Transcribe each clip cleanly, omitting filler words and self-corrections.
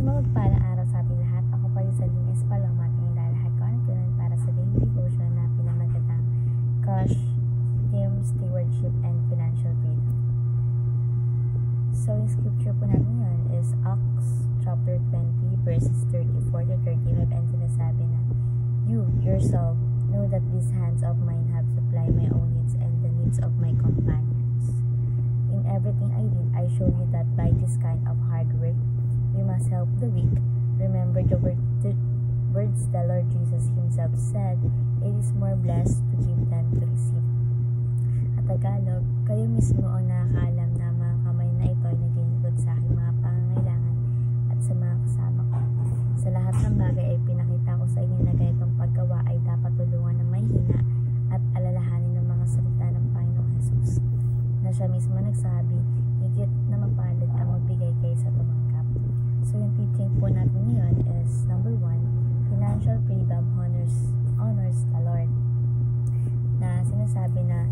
Mapagpalang araw sa ating lahat. Ako pa yung Saling Espalong, ating ilalahat ko ang tunan para sa daily devotion na pinamagatang Cash, Team, Stewardship, and Financial Freedom. So, yung scripture po natin yun is Acts chapter 20 verses 34 to 35, and sinasabi na, "You yourself know that these hands of mine have supplied my own needs and the needs of my companions. In everything I did, I show you that by this kind of hard work, we must help the weak. Remember the words the Lord Jesus himself said, it is more blessed to give than to receive." At Tagalog, kayo mismo ang nakakaalam na mga kamay na ito ay naglilingkod sa aking mga pangangailangan at sa mga kasama ko. Sa lahat ng bagay ay pinakita ko sa inyo na ganitong paggawa ay dapat tulungan ng may hina at alalahanin ng mga salita ng Panginoong Jesus, na siya mismo nagsabi, higit na mapalad ang magbigay kaysa tumanggap. So yung teaching po natin ngayon is number 1, financial freedom honors the Lord. Na sinasabi na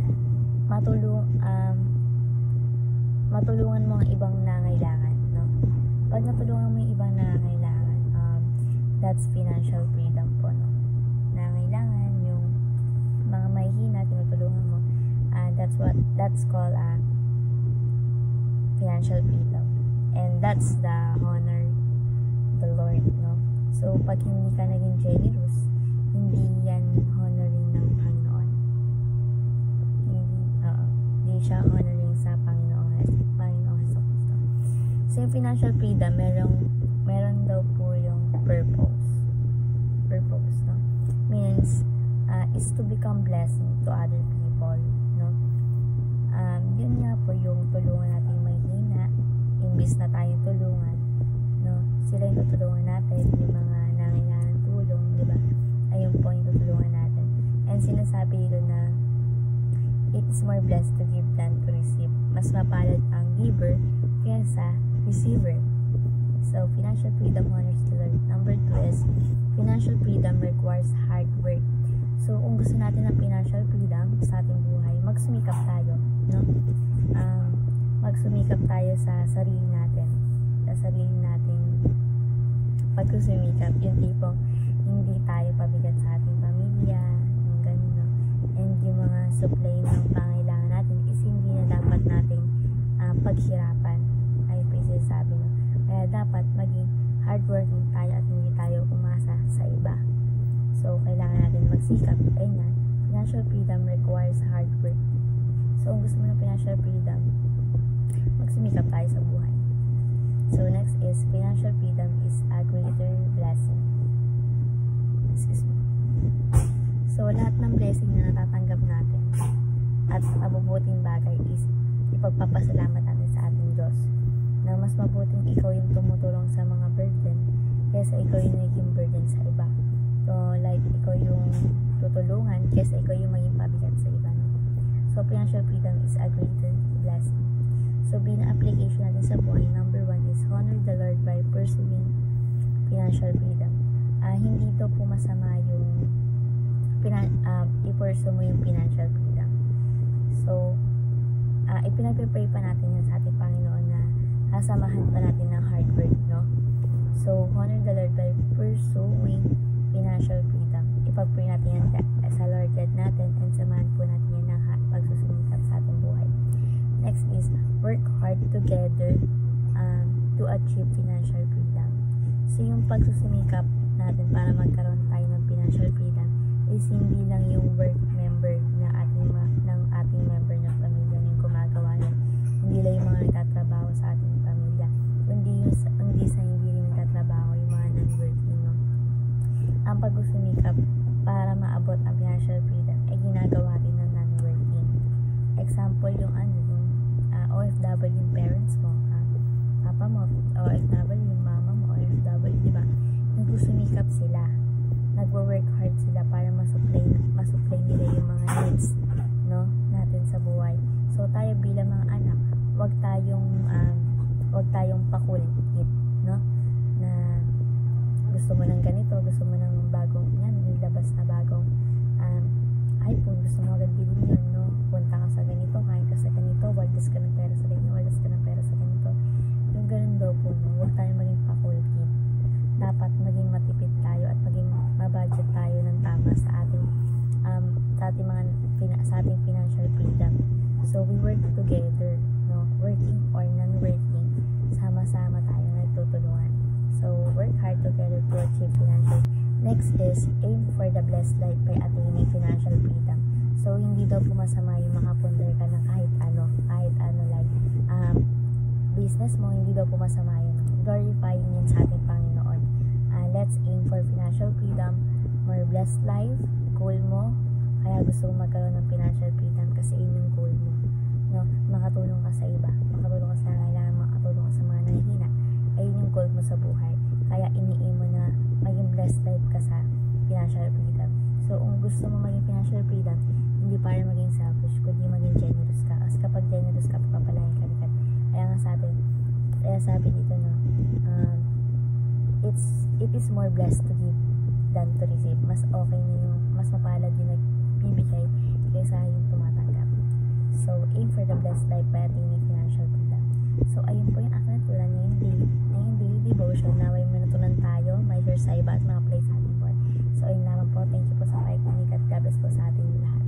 matulungan mo ang ibang nangailangan, no? Pag natulungan mo yung ibang nangailangan, that's financial freedom po, no? Nangailangan yung mga mahihina, tinutulungan mo, that's called financial freedom, and that's the honor the Lord, no? So pag hindi ka naging generous, hindi yan honoring ng Panginoon. Hindi siya honoring sa Panginoong Hesus. So yung financial freedom, meron daw po yung purpose, no? Means is to become blessing to other people, no? Yun nga po yung tulungan natin mahina, imbis na tayo tulungan, no? Sila yung tutulungan natin, yung mga nangailangan ng tulong, di ba? Ayun po yung tutulungan natin. And sinasabi dito na it is more blessed to give than to receive. Mas mapalad ang giver kaysa receiver. So, financial freedom honors the Lord. Number 2 is financial freedom requires hard work. So, kung gusto natin ng financial freedom sa ating buhay, magsumikap tayo, no? Magsumikap tayo sa sarili natin. Pagsusumikap, yung tipong hindi tayo pabigat sa ating pamilya, yung ganun, no? And yung mga supply ng pangailangan natin is hindi na dapat nating paghirapan, ay sabi, no? Kaya dapat maging hardworking tayo at hindi tayo umasa sa iba. So, kailangan natin magsikap. Ayun yan, financial freedom requires hard work. So, kung gusto mo ng financial freedom, magsumikap tayo sa buhay. So, next is financial freedom is a greater blessing. Excuse me. So, lahat ng blessing na natatanggap natin at mabubuting bagay is ipagpapasalamat natin sa ating Diyos, na mas mabuting ikaw yung tumutulong sa mga burden kaysa ikaw yung naging burden sa iba. So, like, ikaw yung tutulungan kaysa ikaw yung maging pabigat sa iba, no? So, financial freedom is a greater blessing. So, bilang application natin sa buhay, number 1 is honor the Lord by pursuing financial freedom. Hindi ito po masama yung i-pursue mo yung financial freedom. So, ipinag-pray pa natin yan sa ating Panginoon na kasamahan pa natin ng hard work, no? So, honor the Lord by pursuing financial freedom. Ipag-pray natin yan sa Lord God natin, and samahan po natin yan ng pagsusumikap sa ating buhay. Next is work hard together to achieve financial freedom. So, yung pagsusumikap natin para magkaroon tayo ng financial freedom is hindi lang yung work member ng ating member ng pamilya yung gumagawa yan. Hindi lang yung mga nagtatrabaho sa ating pamilya, kundi hindi rin nagtatrabaho yung mga non-working, no? Ang pagsusumikap para maabot ang financial freedom ay ginagawa rin ng non-working. Example, yung OFW yung parents mo, papa mo, OFW yung mama mo, OFW, di ba? Nagsusumikap sila, nagwo-work hard sila para masupply nila yung mga needs, no, natin sa buhay. So, tayo bilang mga anak, wag tayong pakulit, no? Na gusto mo ng ganito, gusto mo ng bagong nilabas na bagong iPhone, gusto mo agad bilhin yun, no? Punta ka sa ganito, kain ka sa ganito, waldas ka ng pera sa ganito, waldas ka ng pera sa ganito. Yung ganun daw po, no, huwag tayong maging faculty. Dapat maging matipid tayo at maging mabudget tayo ng tama sa ating sa ating financial freedom. So we work together, no, working or non-working, sama-sama tayo nagtutulungan. So work hard together to achieve financial. Next is aim for the blessed life by attaining financial freedom. So hindi daw po masama yung makapundar ka ng kahit ano like business mo, hindi daw po masama yun. Glorifying yun sa ating Panginoon. Let's aim for financial freedom, more blessed life, goal mo. Kaya gusto mo magkaroon ng financial freedom kasi yun yung goal mo. No? Makatulong ka sa iba, makatulong ka sa kailangan, makatulong ka sa mga nahihina. Ayun yung goal mo sa buhay. Kaya ini-aim mo na maging blessed life ka sa financial freedom. So, kung gusto mo maging financial freedom, hindi para maging selfish, kundi maging generous ka. Kasi kapag generous ka, papapalain ka rin. Kaya sabi dito, no, it is more blessed to give than to receive. Mas okay na yung, mas mapalad yung nagbibigay kaysa yung tumatanggap. So, aim for the blessed life by attaining financial freedom. So, ayun po yung aking natulan ngayong daily devotion. Naway manatunan tayo, may share sa iba at mga play sa ating board. So, ayun lamang po. Thank you po sa pakikinig at God bless po sa ating lahat.